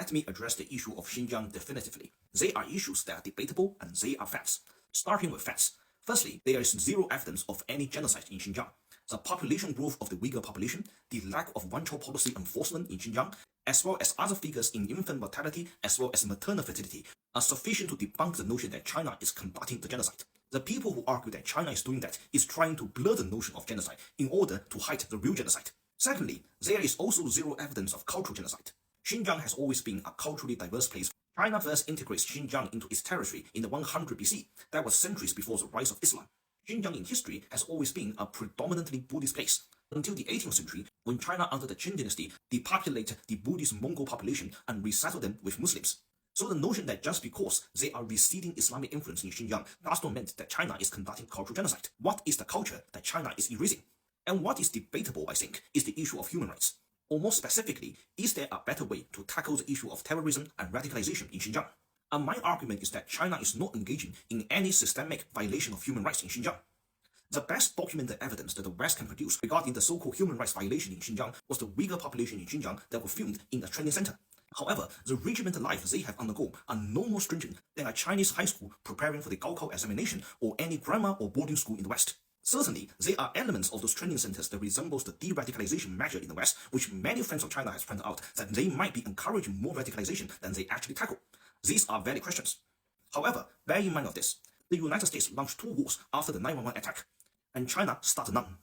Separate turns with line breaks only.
Let me address the issue of Xinjiang definitively. They are issues that are debatable and they are facts. Starting with facts. Firstly, there is zero evidence of any genocide in Xinjiang. The population growth of the Uyghur population, the lack of one-child policy enforcement in Xinjiang, as well as other figures in infant mortality as well as maternal fertility, are sufficient to debunk the notion that China is conducting the genocide. The people who argue that China is doing that is trying to blur the notion of genocide in order to hide the real genocide. Secondly, there is also zero evidence of cultural genocide. Xinjiang has always been a culturally diverse place. China first integrates Xinjiang into its territory in the 100 BC. That was centuries before the rise of Islam. Xinjiang in history has always been a predominantly Buddhist place, until the 18th century, when China under the Qing dynasty depopulated the Buddhist Mongol population and resettled them with Muslims. So the notion that just because they are receding Islamic influence in Xinjiang does not mean that China is conducting cultural genocide. What is the culture that China is erasing? And what is debatable, I think, is the issue of human rights. Or more specifically, is there a better way to tackle the issue of terrorism and radicalization in Xinjiang? And my argument is that China is not engaging in any systemic violation of human rights in Xinjiang. The best documented evidence that the West can produce regarding the so-called human rights violation in Xinjiang was the Uyghur population in Xinjiang that were filmed in a training center. However, the regimental life they have undergone are no more stringent than a Chinese high school preparing for the Gaokao examination or any grammar or boarding school in the West. Certainly, there are elements of those training centers that resembles the de-radicalization measure in the West, which many friends of China have pointed out that they might be encouraging more radicalization than they actually tackle. These are valid questions. However, bear in mind of this, the United States launched 2 wars after the 9/11 attack, and China started none.